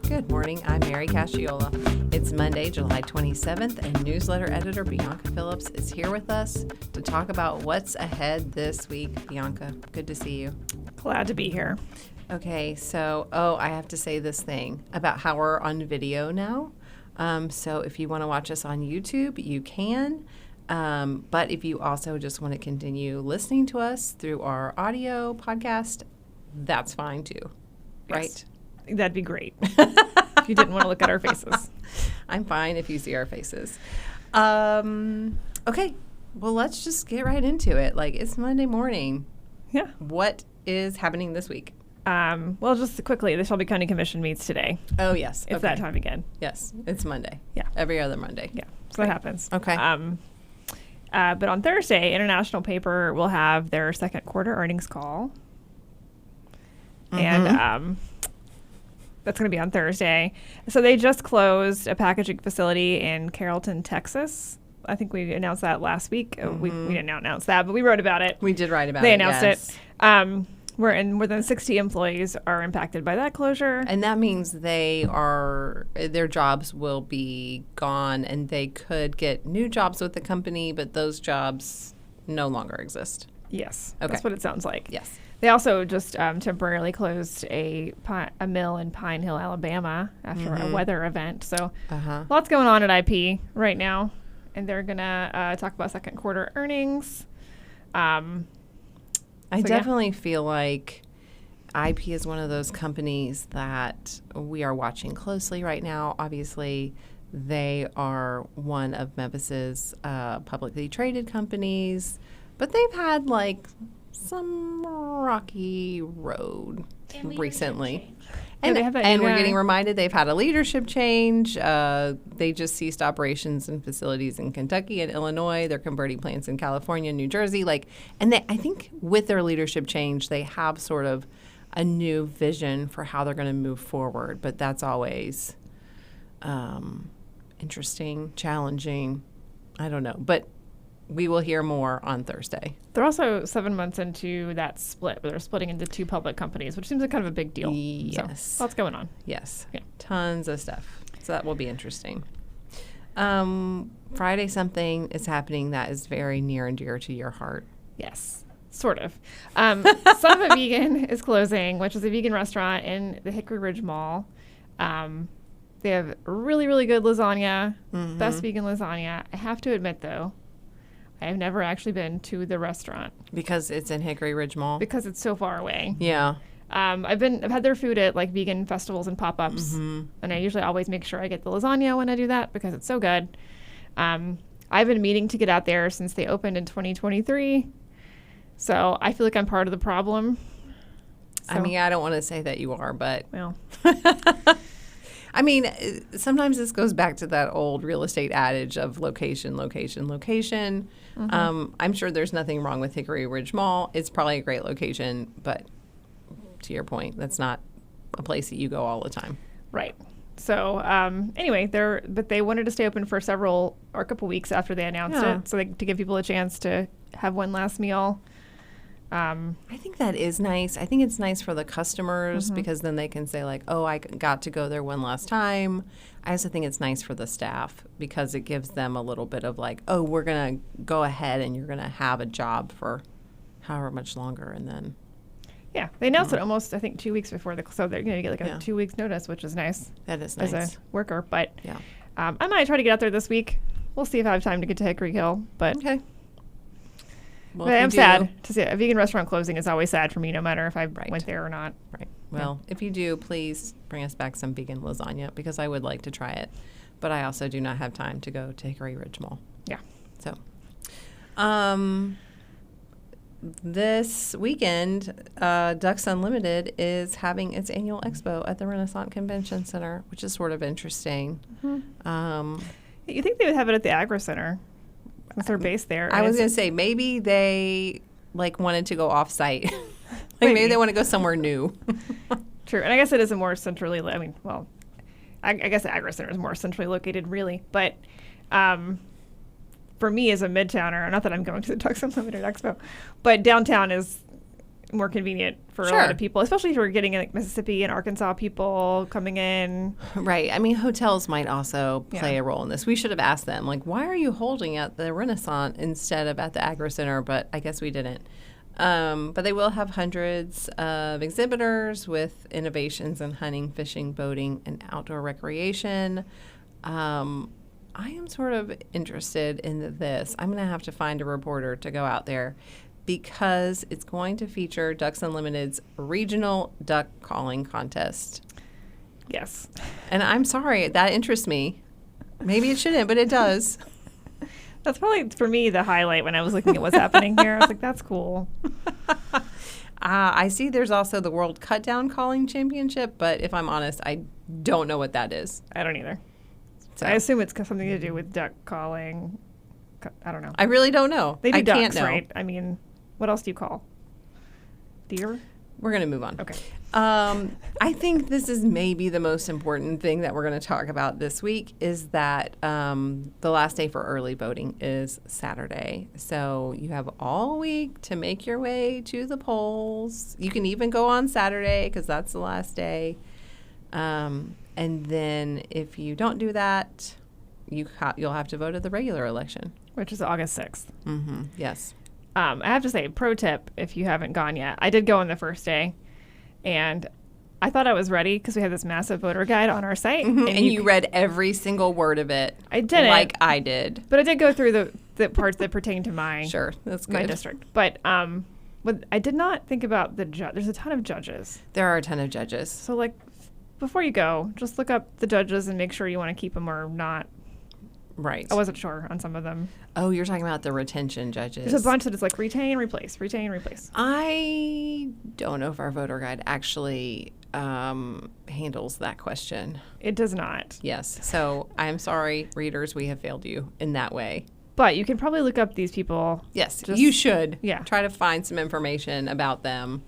Good morning, I'm Mary Casciola. It's Monday, July 27th, and newsletter editor Bianca Phillips is here with us to talk about what's ahead this week. Bianca, good to see you. Glad to be here. Okay, so, I have to say this thing about how we're on video now. So if you want to watch us on YouTube, you can. But if you also just want to continue listening to us through our audio podcast, that's fine too, right? Yes. That'd be great. If you didn't want to look at our faces. I'm fine if you see our faces. Okay, well, let's just get right into it. Like, it's Monday morning. Yeah. What is happening this week? Well, just quickly, the Shelby County Commission meets today. Oh, yes. It's that time again. Yes, it's Monday. Yeah. Every other Monday. Yeah. So that happens. Okay. But on Thursday, International Paper will have their second quarter earnings call. Mm-hmm. And that's going to be on Thursday. So they just closed a packaging facility in Carrollton, Texas. I think we announced that last week. Mm-hmm. We didn't announce that, but we wrote about it. We did write about They it. announced yes. it. More than 60 employees are impacted by that closure. And that means their jobs will be gone, and they could get new jobs with the company, but those jobs no longer exist. Yes, Okay. That's what it sounds like. Yes. They also just temporarily closed a mill in Pine Hill, Alabama after a weather event. So lots going on at IP right now. And they're going to talk about second quarter earnings. I definitely feel like IP is one of those companies that we are watching closely right now. Obviously, they are one of Memphis's publicly traded companies, but they've had like some rocky road recently. And we're getting reminded they've had a leadership change. They just ceased operations in facilities in Kentucky and Illinois. They're converting plants in California and New Jersey. I think with their leadership change, they have sort of a new vision for how they're going to move forward. But that's always interesting, challenging. I don't know. But we will hear more on Thursday. They're also 7 months into that split where they're splitting into two public companies, which seems like kind of a big deal. Yes. So, lots going on. Yes. Yeah. Tons of stuff. So that will be interesting. Friday, something is happening that is very near and dear to your heart. Yes, sort of. Son of a Vegan is closing, which is a vegan restaurant in the Hickory Ridge Mall. They have really, really good lasagna, best vegan lasagna. I have to admit, though, I have never actually been to the restaurant. Because it's in Hickory Ridge Mall? Because it's so far away. Yeah. I've had their food at like vegan festivals and pop-ups, and I usually always make sure I get the lasagna when I do that because it's so good. I've been meaning to get out there since they opened in 2023, so I feel like I'm part of the problem. So, I mean, I don't want to say that you are, but... Well... I mean, sometimes this goes back to that old real estate adage of location, location, location. I'm sure there's nothing wrong with Hickory Ridge Mall. It's probably a great location, but to your point, that's not a place that you go all the time. Right. So anyway, they wanted to stay open for a couple weeks after they announced it, so to give people a chance to have one last meal. I think that is nice. I think it's nice for the customers because then they can say like, oh, I got to go there one last time. I also think it's nice for the staff because it gives them a little bit of like, oh, we're going to go ahead and you're going to have a job for however much longer. And then. Yeah, they announced it almost, I think, 2 weeks before so they're going to get like a 2 weeks notice, which is nice. That is nice. As a worker. But yeah. I might try to get out there this week. We'll see if I have time to get to Hickory Hill. But okay. Well, but I'm sad to see a vegan restaurant closing is always sad for me, no matter if I went there or not. Right. Well, if you do, please bring us back some vegan lasagna because I would like to try it. But I also do not have time to go to Hickory Ridge Mall. Yeah. So, this weekend, Ducks Unlimited is having its annual expo at the Renaissance Convention Center, which is sort of interesting. You think they would have it at the Agri Center? Since they're based there. I was going to say, maybe they wanted to go off-site. maybe they want to go somewhere new. True. And I guess it is a more centrally, I guess the Agri Center is more centrally located, really. But for me as a Midtowner, not that I'm going to the Ducks Unlimited Expo, but downtown is more convenient for a Sure. lot of people, especially if we're getting like Mississippi and Arkansas people coming in. Right. I mean, hotels might also play Yeah. a role in this. We should have asked them, like, why are you holding at the Renaissance instead of at the Agri Center? But I guess we didn't. But they will have hundreds of exhibitors with innovations in hunting, fishing, boating, and outdoor recreation. I am sort of interested in this. I'm going to have to find a reporter to go out there because it's going to feature Ducks Unlimited's regional duck calling contest. Yes. And I'm sorry, that interests me. Maybe it shouldn't, but it does. That's probably, for me, the highlight when I was looking at what's happening here. I was like, that's cool. I see there's also the World Cut Down Calling Championship, but if I'm honest, I don't know what that is. I don't either. So I assume it's something to do with duck calling. I don't know. I really don't know. They do I ducks, can't know. right? I mean, what else do you call? Deer? We're going to move on. Okay. I think this is maybe the most important thing that we're going to talk about this week is that the last day for early voting is Saturday. So you have all week to make your way to the polls. You can even go on Saturday because that's the last day. And then if you don't do that, you'll have to vote at the regular election. Which is August 6th. Mm-hmm. Yes. I have to say, pro tip, if you haven't gone yet. I did go on the first day, and I thought I was ready because we had this massive voter guide on our site. Mm-hmm. And you read every single word of it. I didn't. Like I did. But I did go through the parts that pertain to my Sure, that's good. my district. But what I did not think about the judge. There's a ton of judges. There are a ton of judges. So, like, before you go, just look up the judges and make sure you want to keep them or not. Right. I wasn't sure on some of them. Oh, you're talking about the retention judges. There's a bunch that is like retain, replace, retain, replace. I don't know if our voter guide actually handles that question. It does not. Yes. So I'm sorry, readers, we have failed you in that way. But you can probably look up these people. Yes, Just- you should. Yeah. Try to find some information about them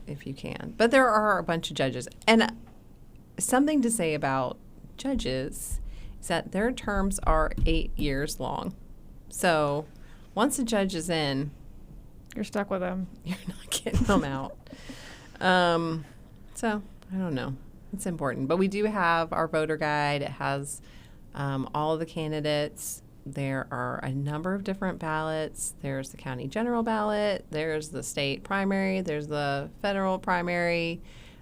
if you can. But there are a bunch of judges. And something to say about judges is that their terms are 8 years long. So once a judge is in, You're stuck with them. you're not getting them out. So I don't know. It's important. But we do have our voter guide. It has all of the candidates. There are a number of different ballots. There's the county general ballot. There's the state primary. There's the federal primary.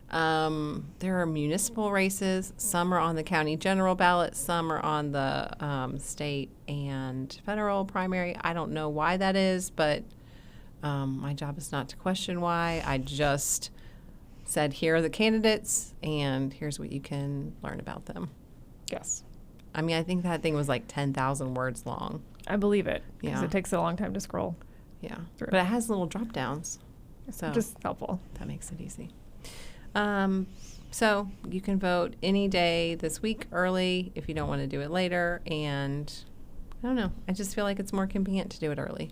There are municipal races. Some are on the county general ballot. Some are on the state and federal primary. I don't know why that is, but my job is not to question why. I just said, here are the candidates, and here's what you can learn about them. Yes. I mean, I think that thing was like 10,000 words long. I believe it. Because Yeah. it takes a long time to scroll. Yeah. Through. But it has little drop downs. So Just helpful. that makes it easy. So you can vote any day this week early if you don't want to do it later. And I don't know. I just feel like it's more convenient to do it early.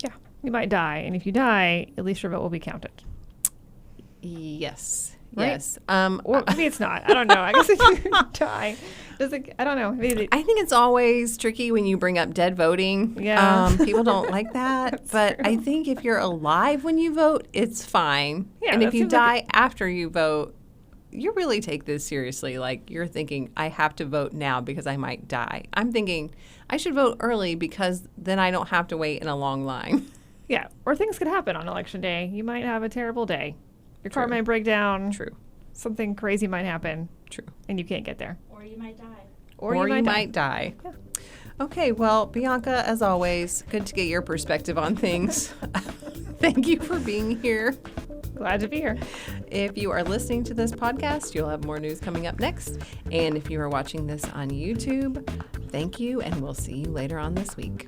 Yeah. You might die. And if you die, at least your vote will be counted. Yes. Right? Yes. Or maybe it's not. I don't know. I guess if you die, I don't know. Maybe I think it's always tricky when you bring up dead voting. Yeah. People don't like that. That's But true. I think if you're alive when you vote, it's fine. Yeah, and that if you seems like die after you vote, you really take this seriously. Like you're thinking, I have to vote now because I might die. I'm thinking I should vote early because then I don't have to wait in a long line. Yeah. Or things could happen on election day. You might have a terrible day. Your car True. might break down. True. Something crazy might happen. True. And you can't get there. Or you might die. Or you might die. die. Okay, well, Bianca, as always, good to get your perspective on things. Thank you for being here. Glad to be here. If you are listening to this podcast, you'll have more news coming up next. And if you are watching this on YouTube, thank you, and we'll see you later on this week.